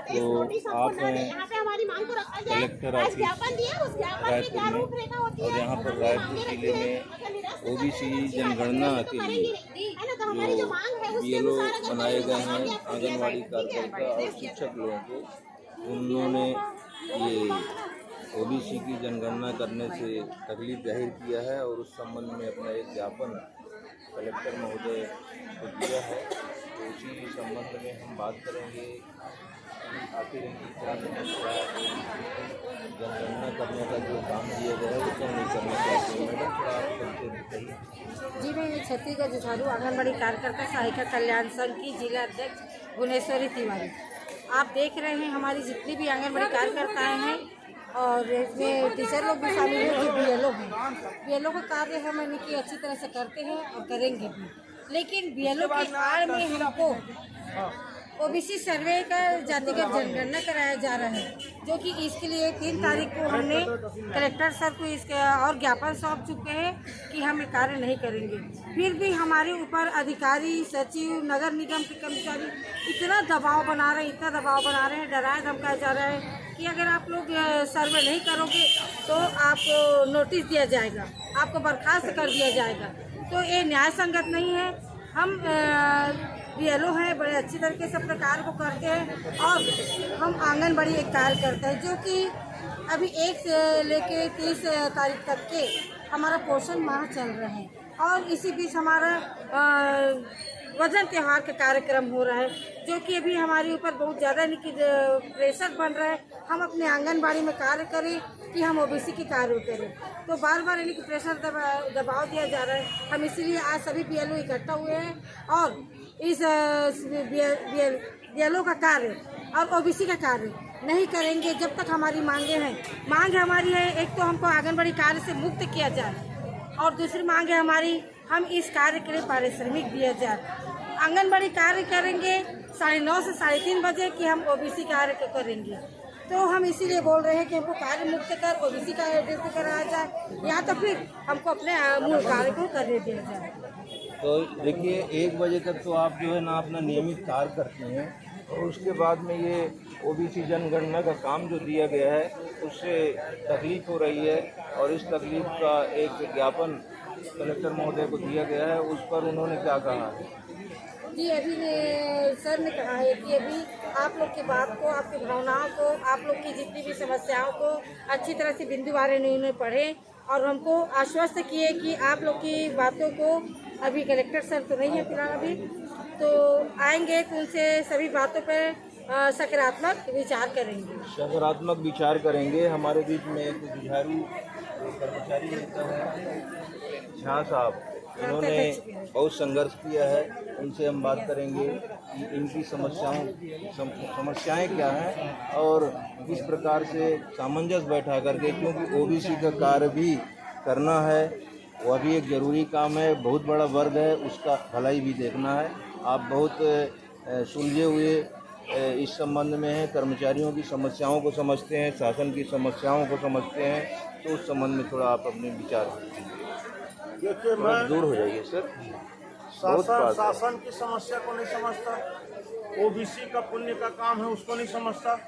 तो आप collector office Raipur में, और यहाँ पर रायपुर जिले में ओबीसी जनगणना के लिए जो बीएलओ बनाए गए हैं आंगनवाड़ी कार्यकर्ता और शिक्षक लोगों को, उन्होंने ये ओबीसी की जनगणना करने से तकलीफ जाहिर किया है और उस संबंध में अपना एक ज्ञापन कलेक्टर महोदय को दिया है। तो उसी संबंध में हम बात करेंगे। आखिर इनकी क्या समस्या है, जनगणना करने का जो काम दिया गया है वो क्यों नहीं करना चाहते? मैडम थोड़ा आप हमसे बताइए। जी, मैं छत्तीसगढ़ जुझारू आंगनबाड़ी कार्यकर्ता सहायिका कल्याण संघ की जिला अध्यक्ष भुवनेश्वरी तिवारी। आप देख रहे हैं हमारी जितनी भी आंगनबाड़ी कार्यकर्ताएं हैं और इसमें टीचर लोग भी शामिल हैं, जो बीएलओ हैं। बीएलओ का कार्य हम इनकी अच्छी तरह से करते हैं और करेंगे भी, लेकिन बीएलओ की आड़ में हमको ओबीसी सर्वे का जातिगत जनगणना कराया जा रहा है, जो कि इसके लिए 3 तारीख को हमने कलेक्टर सर को इसके और ज्ञापन सौंप चुके हैं कि हम ये कार्य नहीं करेंगे। फिर भी हमारे ऊपर अधिकारी, सचिव, नगर निगम के कर्मचारी इतना दबाव बना रहे हैं, डराया धमकाया जा रहा है कि अगर आप लोग सर्वे नहीं करोगे तो आपको नोटिस दिया जाएगा, आपको बर्खास्त कर दिया जाएगा। तो ये न्याय संगत नहीं है। हम बीएलओ हैं, बड़े अच्छी तरीके से अपने कार्य को करते हैं और हम आंगनबाड़ी एक कार्य करते हैं, जो कि अभी 1 से लेके 30 तारीख तक के हमारा पोषण माह चल रहे हैं और इसी बीच हमारा वजन त्यौहार का कार्यक्रम हो रहा है, जो कि अभी हमारे ऊपर बहुत ज़्यादा प्रेशर बन रहा है। हम अपने आंगनबाड़ी में कार्य करें कि हम ओबीसी के कार्य करें, तो बार बार इनकी प्रेशर दबाव दिया जा रहा है। हम इसीलिए आज सभी बीएलओ इकट्ठा हुए हैं और इस बीएलओ का कार्य और ओबीसी का कार्य नहीं करेंगे जब तक हमारी मांग हमारी है। एक तो हमको आंगनबाड़ी कार्य से मुक्त किया जाए और दूसरी मांग है हमारी, हम इस कार्य के लिए पारिश्रमिक दिया जाए। आंगनबाड़ी कार्य करेंगे 9:30 से 3:30 बजे कि हम ओबीसी कार्य करेंगे, तो हम इसीलिए बोल रहे हैं कि हमको कार्य मुक्त कर ओबीसी का ड्यूटी कराया जाए, या तो फिर हमको अपने मूल कार्य को करने दिया जाए। तो देखिए 1 बजे तक तो आप जो है ना अपना नियमित कार्य करते हैं और उसके बाद में ये ओबीसी जनगणना का काम जो दिया गया है उससे तकलीफ हो रही है और इस तकलीफ का एक ज्ञापन कलेक्टर महोदय को दिया गया है। उस पर उन्होंने क्या कहा है? जी, अभी सर ने कहा है कि अभी आप लोग की बात को, आपकी भावनाओं को, आप लोग की जितनी भी समस्याओं को अच्छी तरह से बिंदुवार उन्होंने पढ़े और हमको आश्वस्त किए कि आप लोग की बातों को, अभी कलेक्टर सर तो नहीं है फिलहाल, अभी तो आएंगे तो उनसे सभी बातों पर सकारात्मक विचार करेंगे। सकारात्मक विचार करेंगे। हमारे बीच में एक जुझारू कर्मचारी रहता है झा साहब, इन्होंने बहुत संघर्ष किया है, उनसे हम बात करेंगे कि इनकी समस्याएं क्या हैं और किस प्रकार से सामंजस्य बैठा करके, क्योंकि ओबीसी का कार्य भी करना है, वह भी एक ज़रूरी काम है, बहुत बड़ा वर्ग है, उसका भलाई भी देखना है। आप बहुत सुलझे हुए इस संबंध में हैं, कर्मचारियों की समस्याओं को समझते हैं, शासन की समस्याओं को समझते हैं, तो उस संबंध में थोड़ा आप अपने विचार देखिए, मैं दूर हो जाइए सर। शासन की समस्या को नहीं समझता, ओबीसी का पुण्य का काम है उसको नहीं समझता।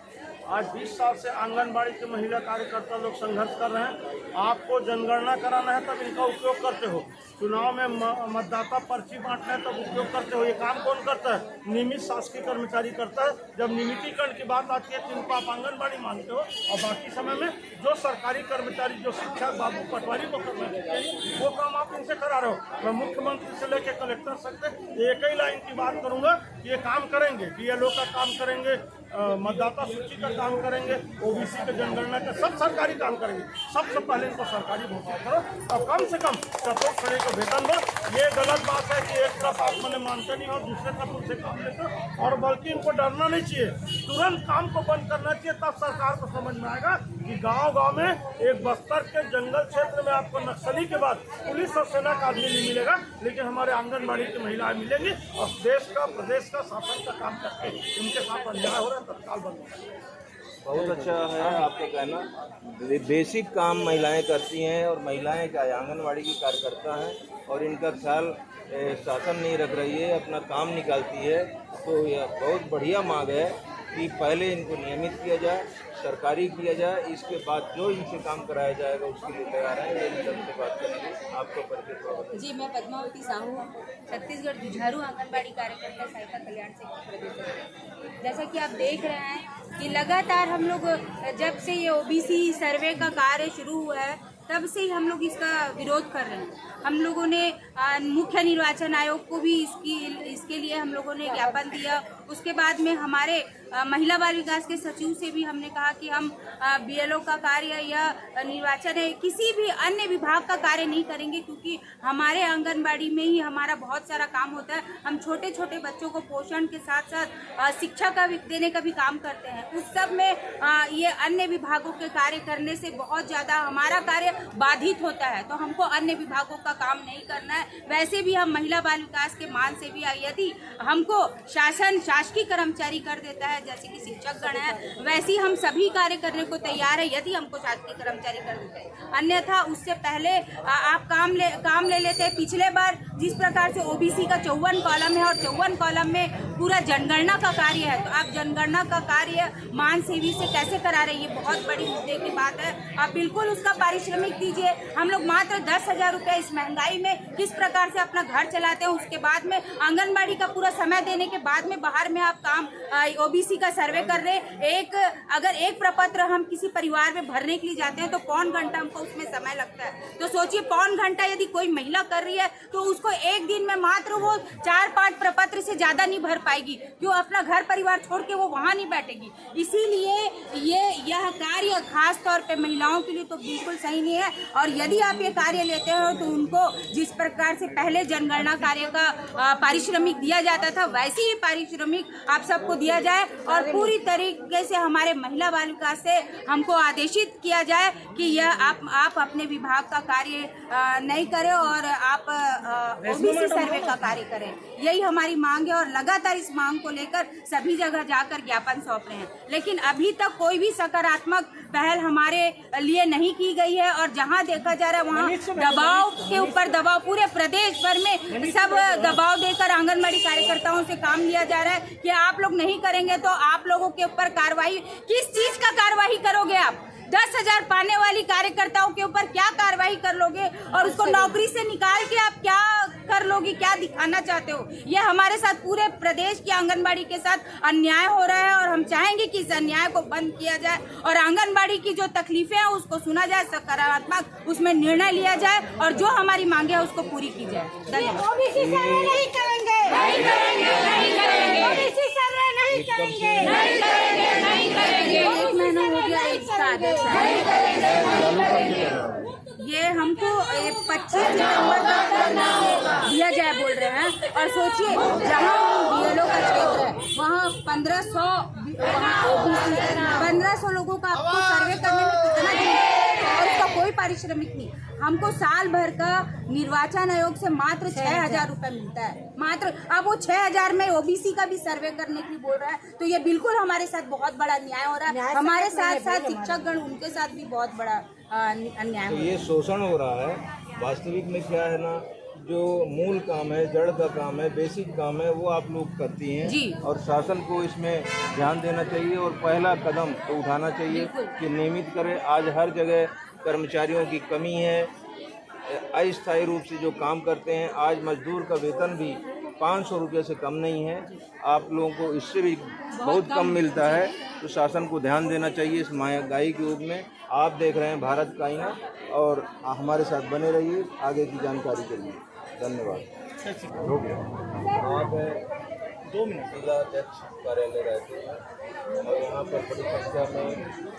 आज 20 साल से आंगनबाड़ी के महिला कार्यकर्ता लोग संघर्ष कर रहे हैं। आपको जनगणना कराना है तब इनका उपयोग करते हो, चुनाव में मतदाता पर्ची बांटना है तब उपयोग करते हो। ये काम कौन करता है? नियमित शासकीय कर्मचारी करता है। जब नियमितीकरण की बात आती है तो इनको आप आंगनबाड़ी मानते हो और बाकी समय में जो सरकारी कर्मचारी, जो शिक्षक, बाबू, पटवारी को करना चाहिए वो काम आप इनसे करा रहे हो। मैं मुख्यमंत्री से लेकर कलेक्टर तक से एक ही लाइन की बात करूँगा कि ये काम करेंगे, बीएलओ का काम करेंगे, मतदाता सूची का काम करेंगे, ओबीसी के जनगणना का सब सरकारी काम करेंगे। सबसे पहले इनको सरकारी घोषणा करो और कम से कम चतुर्थ श्रेणी को वेतन दो। ये गलत बात है कि एक तरफ आप मैंने मानते नहीं और दूसरे तरफ उनसे काम लेते हो, और बल्कि इनको डरना नहीं चाहिए, तुरंत काम को बंद करना चाहिए। तब सरकार को समझ में आएगा कि गाँव में एक बस्तर के जंगल क्षेत्र में आपको नक्सली के बाद पुलिस और सेना का आदमी नहीं मिलेगा, लेकिन हमारे आंगनबाड़ी की महिलाएं मिलेंगी और देश का, प्रदेश का शासन का काम करके उनके साथ अन्याय हो रहा है। है तत्काल बंद होगा। बहुत अच्छा है आपका कहना। बेसिक काम महिलाएं करती हैं और महिलाएं क्या आंगनवाड़ी की कार्यकर्ता हैं और इनका ख्याल शासन नहीं रख रही है, अपना काम निकालती है। तो यह बहुत बढ़िया मांग है कि पहले इनको नियमित किया जाए, सरकारी किया जाए, इसके बाद जो इनसे काम कराया जाएगा उसके लिए तैयार है। ये सबसे बात करेंगे। आपको परिचय जी, मैं पद्मावती साहू हूँ, छत्तीसगढ़ जुझारू आंगनबाड़ी कार्यकर्ता सहायता कल्याण संघ प्रदेश। जैसा कि आप देख रहे हैं कि लगातार हम लोग जब से ये ओबीसी सर्वे का कार्य शुरू हुआ है तब से ही हम लोग इसका विरोध कर रहे हैं। हम लोगों ने मुख्य निर्वाचन आयोग को भी इसके लिए हम लोगों ने ज्ञापन दिया। उसके बाद में हमारे महिला बाल विकास के सचिव से भी हमने कहा कि हम बीएलओ का कार्य या निर्वाचन है किसी भी अन्य विभाग का कार्य नहीं करेंगे, क्योंकि हमारे आंगनबाड़ी में ही हमारा बहुत सारा काम होता है। हम छोटे छोटे बच्चों को पोषण के साथ साथ शिक्षा का देने का भी काम करते हैं। उस सब में ये अन्य विभागों के कार्य करने से बहुत ज़्यादा हमारा कार्य बाधित होता है, तो हमको अन्य विभागों का काम नहीं करना है। वैसे भी हम महिला बाल विकास के मान से भी यदि हमको शासकीय कर्मचारी कर देता है, जैसे कि शिक्षक गण है, वैसे ही हम सभी कार्य करने को तैयार है यदि हमको शासकीय कर्मचारी कर देते हैं। अन्यथा उससे पहले आप काम ले लेते हैं। पिछले बार जिस प्रकार से ओबीसी का 54 कॉलम है और 54 कॉलम में पूरा जनगणना का कार्य है, तो आप जनगणना का कार्य मान सेवी से कैसे करा रहे हैं? ये बहुत बड़ी मुद्दे की बात है। आप बिल्कुल उसका पारिश्रमिक दीजिए। हम लोग मात्र 10,000 रुपये इस महंगाई में किस प्रकार से अपना घर चलाते हैं, उसके बाद में आंगनबाड़ी का पूरा समय देने के बाद में बाहर में आप काम ओबीसी का सर्वे कर रहे हैं। अगर एक प्रपत्र हम किसी परिवार में भरने के लिए जाते हैं तो पौन घंटा हमको उसमें समय लगता है। तो सोचिए पौन घंटा यदि कोई महिला कर रही है तो उसको एक दिन में मात्र वो 4-5 प्रपत्र से ज्यादा नहीं भर पाएगी, क्यों? अपना घर परिवार छोड़ के वो वहाँ नहीं बैठेगी। इसीलिए यह कार्य खास तौर पे महिलाओं के लिए तो बिल्कुल सही नहीं है। और यदि आप ये कार्य लेते हो तो उनको जिस प्रकार से पहले जनगणना कार्य का पारिश्रमिक दिया जाता था, वैसे ही पारिश्रमिक आप सबको दिया जाए और पूरी तरीके से हमारे महिला बाल विकास से हमको आदेशित किया जाए कि यह आप अपने विभाग का कार्य नहीं करें और आप ओबीसी सर्वे का कार्य करें। यही हमारी मांग है और लगातार इस मांग को लेकर सभी जगह जाकर ज्ञापन सौंप रहे हैं, लेकिन अभी तक कोई भी सकारात्मक पहल हमारे लिए नहीं की गई है। और जहां देखा जा रहा है वहां दबाव के ऊपर दबाव, पूरे प्रदेश भर में सब दबाव देकर आंगनबाड़ी कार्यकर्ताओं से काम लिया जा रहा है कि आप लोग नहीं करेंगे तो आप लोगों के ऊपर कार्रवाई। किस चीज का कार्रवाई करोगे आप? 10,000 पाने वाली कार्यकर्ताओं के ऊपर क्या कार्रवाई कर लोगे? और उसको नौकरी से निकाल के आप क्या कर लोगे? क्या दिखाना चाहते हो? ये हमारे साथ पूरे प्रदेश की आंगनबाड़ी के साथ अन्याय हो रहा है और हम चाहेंगे कि इस अन्याय को बंद किया जाए और आंगनबाड़ी की जो तकलीफें हैं उसको सुना जाए, सकारात्मक उसमें निर्णय लिया जाए और जो हमारी मांगे है उसको पूरी की जाए। धन्यवाद। एक महीना हो गया इसका आदेश ये हमको 25 सितंबर तक दिया जाए बोल रहे हैं। और सोचिए जहाँ बीएलओ का क्षेत्र है वहाँ 1500 लोगों का आपको सर्वे करने में कितना दिन और उसका कोई पारिश्रमिक नहीं। हमको साल भर का निर्वाचन आयोग से मात्र 6,000 रुपये मिलता है, मात्र। अब वो 6,000 में ओबीसी का भी सर्वे करने की बोल रहा है, तो ये बिल्कुल हमारे साथ बहुत बड़ा अन्याय हो रहा है। हमारे साथ साथ शिक्षक गण उनके साथ भी बहुत बड़ा अन्याय हो रहा है। ये शोषण हो रहा है। वास्तविक में क्या है ना, जो मूल काम है, जड़ का काम है, बेसिक काम है, वो आप लोग करती हैं जी। और शासन को इसमें ध्यान देना चाहिए और पहला कदम तो उठाना चाहिए कि नियमित करें। आज हर जगह कर्मचारियों की कमी है, अस्थायी रूप से जो काम करते हैं। आज मजदूर का वेतन भी 500 रुपये से कम नहीं है, आप लोगों को इससे भी बहुत कम मिलता है। तो शासन को ध्यान देना चाहिए इस महंगाई के युग में। आप देख रहे हैं भारत का आईना और हमारे साथ बने रहिए, आगे की जानकारी के लिए धन्यवाद। हो गया। आप 2 मिनट जिला अध्यक्ष कार्यालय रहते हैं और यहाँ पर बड़ी संख्या में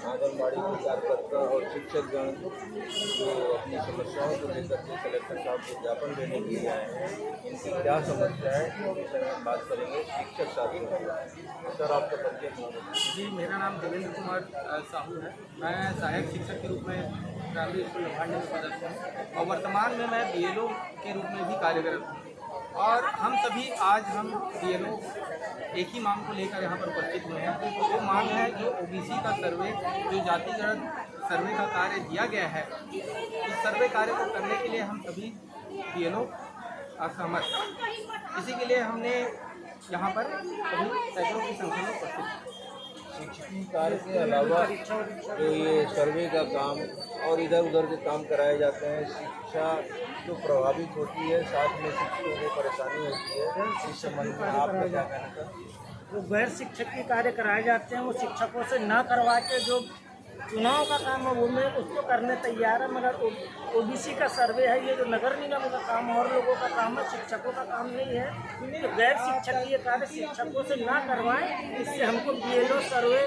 आंगनबाड़ी के कार्यकर्ता और शिक्षक गण जो अपनी समस्याओं को लेकर के कलेक्टर साहब को ज्ञापन देने के लिए आए हैं। इनकी क्या समस्या है इस विषय में बात करेंगे शिक्षक साथी। सर आपका परिचय। जी, मेरा नाम देवेंद्र कुमार साहू है। मैं सहायक शिक्षक के रूप में प्राइमरी स्कूल लभांडे में पदस्थ हूँ और वर्तमान में मैं बीएलओ के रूप में भी कार्यरत हूँ। और हम सभी आज हम BLO एक ही मांग को लेकर यहाँ पर उपस्थित हुए हैं। वो मांग है जो OBC का सर्वे, जो जातिगत सर्वे का कार्य दिया गया है, उस सर्वे कार्य को करने के लिए हम सभी BLO असहमत हैं। इसी के लिए हमने यहाँ पर सभी सैकड़ों की संख्या में उपस्थित हैं। शिक्षकीय कार्य के अलावा जो ये सर्वे का काम और इधर उधर के काम कराए जाते हैं, शिक्षा जो प्रभावित होती है, साथ में शिक्षकों को परेशानी होती है, इस संबंध में आपका क्या कहना था? जो गैर शिक्षकीय कार्य कराए जाते हैं वो शिक्षकों से न करवा के जो चुनाव का काम है वो मैं उसको करने तैयार है, मगर OBC का सर्वे है, ये जो नगर निगम का काम और लोगों का काम है, शिक्षकों का काम नहीं है। तो गैर शिक्षकीय कार्य शिक्षकों से ना करवाएं, इससे हमको BLO सर्वे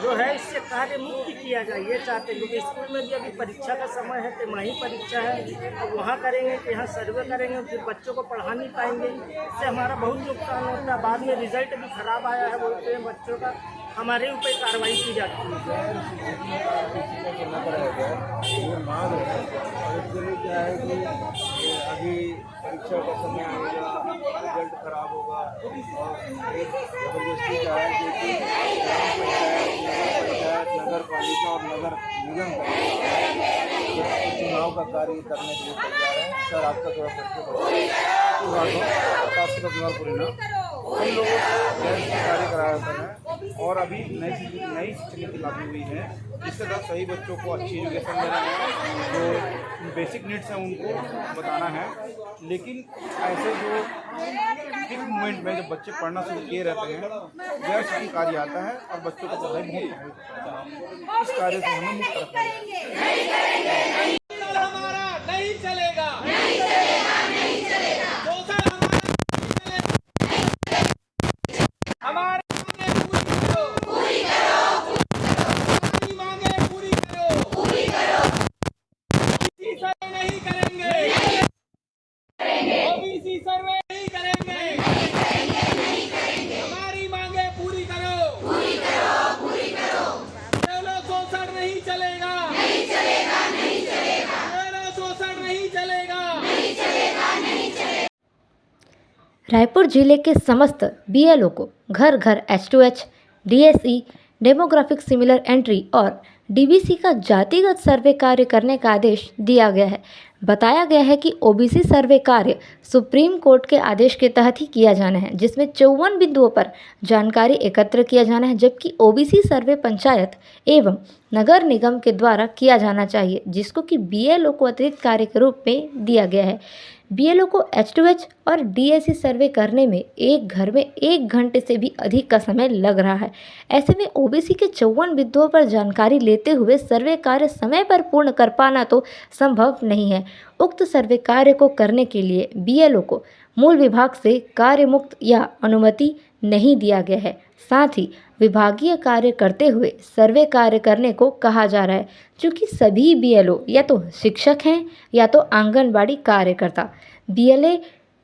जो है इससे कार्य मुक्त किया जाए, ये चाहते हैं। क्योंकि स्कूल में भी अभी परीक्षा का समय है, तिमाही परीक्षा है, अब वहाँ करेंगे कि यहाँ सर्वे करेंगे, फिर बच्चों को पढ़ा नहीं पाएंगे, इससे हमारा बहुत नुकसान होता है। बाद में रिजल्ट भी खराब आया है बोलते हैं बच्चों का, हमारे ऊपर कार्रवाई की जाती है। करना पड़ेगा ये मांग है, और इसके लिए क्या है कि अभी परीक्षा का समय आएगा, रिजल्ट खराब होगा, और एक जबरदस्ती का है कि ग्राम पंचायत, नगर पालिका और नगर निगम का चुनाव का कार्य करने के लिए तैयार है। सर आपका थोड़ा परिचय हम लोगों को गैर कार्य कराया जाता है, और अभी नई शिक्षा नीति लागू हुई है, जिसके तहत सभी बच्चों को अच्छी एजुकेशन देना है, जो बेसिक नीड्स हैं उनको बताना है। लेकिन ऐसे जो पीक मोमेंट में जब बच्चे पढ़ना शुरू किए रहते हैं, गैर शिक्षकीय कार्य आता है और बच्चों को पढ़ाई बहुत प्रभावित होता है। इस कार्य से हमें मुक्त रखना है। हमारा नहीं चलेगा, OBC सर्वे नहीं करेंगे, हमारी मांगे पूरी करो, BLO शोषण नहीं चलेगा, BLO शोषण नहीं चलेगा। रायपुर जिले के समस्त BLO को घर घर H2H, DSE, demographic similar entry और DBC का जातिगत सर्वे कार्य करने का आदेश दिया गया है। बताया गया है कि OBC सर्वे कार्य सुप्रीम कोर्ट के आदेश के तहत ही किया जाना है, जिसमें 54 बिंदुओं पर जानकारी एकत्र किया जाना है, जबकि OBC सर्वे पंचायत एवं नगर निगम के द्वारा किया जाना चाहिए, जिसको कि BLO को अतिरिक्त कार्य के रूप में दिया गया है। BLO को H2H और DSE सर्वे करने में एक घर में 1 घंटे से भी अधिक का समय लग रहा है। ऐसे में OBC के 54 बिंदुओं पर जानकारी लेते हुए सर्वे कार्य समय पर पूर्ण कर पाना तो संभव नहीं है। उक्त सर्वे कार्य को करने के लिए BLO को मूल विभाग से कार्य मुक्त या अनुमति नहीं दिया गया है। साथ ही विभागीय कार्य करते हुए सर्वे कार्य करने को कहा जा रहा है, क्योंकि सभी BLO या तो शिक्षक हैं या तो आंगनबाड़ी कार्यकर्ता। BLA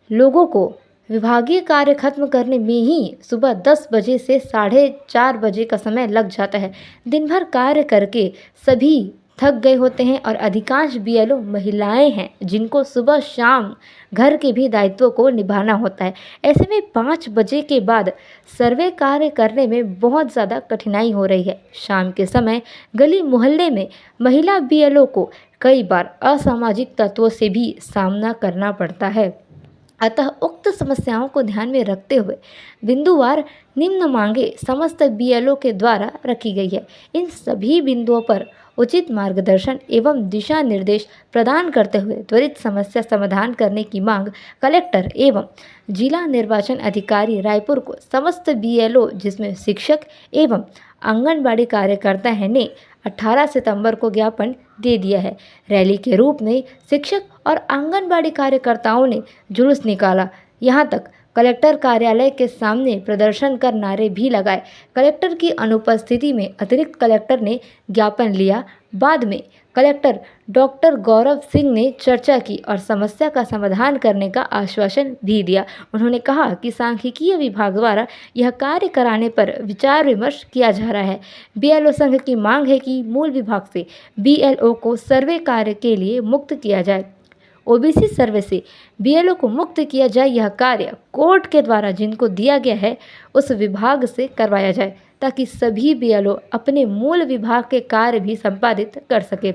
लोगों को विभागीय कार्य खत्म करने में ही सुबह 10 बजे से 4:30 बजे का समय लग जाता है। दिन भर कार्य करके सभी थक गए होते हैं और अधिकांश BLO महिलाएं हैं, जिनको सुबह शाम घर के भी दायित्वों को निभाना होता है। ऐसे में 5 बजे के बाद सर्वे कार्य करने में बहुत ज़्यादा कठिनाई हो रही है। शाम के समय गली मोहल्ले में महिला BLO को कई बार असामाजिक तत्वों से भी सामना करना पड़ता है। अतः उक्त समस्याओं को ध्यान में रखते हुए बिंदुवार निम्न मांगे समस्त BLO के द्वारा रखी गई है। इन सभी बिंदुओं पर उचित मार्गदर्शन एवं दिशा निर्देश प्रदान करते हुए त्वरित समस्या समाधान करने की मांग कलेक्टर एवं जिला निर्वाचन अधिकारी रायपुर को समस्त BLO जिसमें शिक्षक एवं आंगनबाड़ी कार्यकर्ता हैं ने 18 सितंबर को ज्ञापन दे दिया है। रैली के रूप में शिक्षक और आंगनबाड़ी कार्यकर्ताओं ने जुलूस निकाला। यहाँ तक कलेक्टर कार्यालय के सामने प्रदर्शन कर नारे भी लगाए। कलेक्टर की अनुपस्थिति में अतिरिक्त कलेक्टर ने ज्ञापन लिया। बाद में कलेक्टर डॉक्टर गौरव सिंह ने चर्चा की और समस्या का समाधान करने का आश्वासन भी दिया। उन्होंने कहा कि सांख्यिकीय विभाग द्वारा यह कार्य कराने पर विचार विमर्श किया जा रहा है। BLO संघ की मांग है कि मूल विभाग से BLO को सर्वे कार्य के लिए मुक्त किया जाए। ओबीसी सर्वे से बीएलओ को मुक्त किया जाए। यह कार्य कोर्ट के द्वारा जिनको दिया गया है उस विभाग से करवाया जाए ताकि सभी बीएलओ अपने मूल विभाग के कार्य भी संपादित कर सके।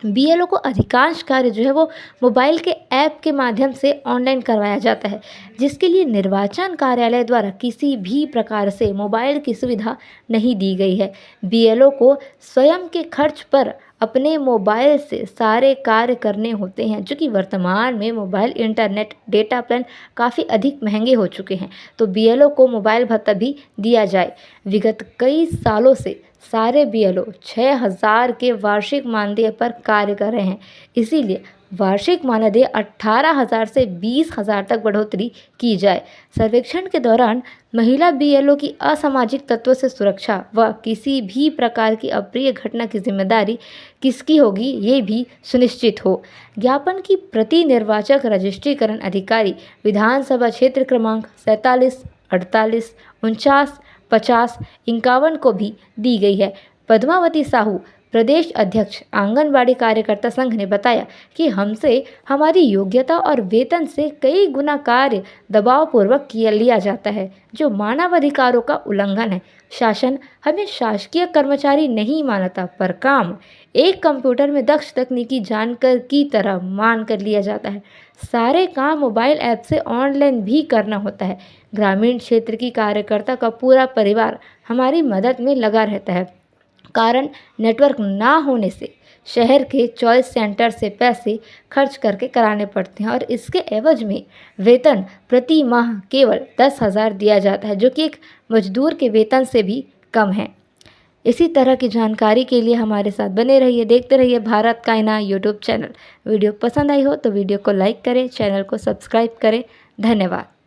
बीएलओ को अधिकांश कार्य जो है वो मोबाइल के ऐप के माध्यम से ऑनलाइन करवाया जाता है, जिसके लिए निर्वाचन कार्यालय द्वारा किसी भी प्रकार से मोबाइल की सुविधा नहीं दी गई है। बीएलओ को स्वयं के खर्च पर अपने मोबाइल से सारे कार्य करने होते हैं, जो कि वर्तमान में मोबाइल इंटरनेट डेटा प्लान काफ़ी अधिक महंगे हो चुके हैं। तो बीएलओ को मोबाइल भत्ता भी दिया जाए। विगत कई सालों से सारे बीएलओ 6,000 के वार्षिक मानदेय पर कार्य कर रहे हैं, इसीलिए वार्षिक मानदेय 18,000 से 20,000 तक बढ़ोतरी की जाए। सर्वेक्षण के दौरान महिला बीएलओ की असामाजिक तत्वों से सुरक्षा व किसी भी प्रकार की अप्रिय घटना की जिम्मेदारी किसकी होगी, ये भी सुनिश्चित हो। ज्ञापन की प्रति निर्वाचक रजिस्ट्रीकरण अधिकारी विधानसभा क्षेत्र क्रमांक 47, 48, 49, 50, 51 को भी दी गई है। पद्मावती साहू, प्रदेश अध्यक्ष आंगनबाड़ी कार्यकर्ता संघ ने बताया कि हमसे हमारी योग्यता और वेतन से कई गुना कार्य दबावपूर्वक लिया जाता है, जो मानवाधिकारों का उल्लंघन है। शासन हमें शासकीय कर्मचारी नहीं मानता, पर काम एक कंप्यूटर में दक्ष तकनीकी जानकर की तरह मान कर लिया जाता है। सारे काम मोबाइल ऐप से ऑनलाइन भी करना होता है। ग्रामीण क्षेत्र की कार्यकर्ता का पूरा परिवार हमारी मदद में लगा रहता है। कारण नेटवर्क ना होने से शहर के चॉइस सेंटर से पैसे खर्च करके कराने पड़ते हैं और इसके एवज में वेतन प्रति माह केवल 10,000 दिया जाता है, जो कि एक मजदूर के वेतन से भी कम है। इसी तरह की जानकारी के लिए हमारे साथ बने रहिए, देखते रहिए भारत कायना यूट्यूब चैनल। वीडियो पसंद आई हो तो वीडियो को लाइक करें, चैनल को सब्सक्राइब करें। धन्यवाद।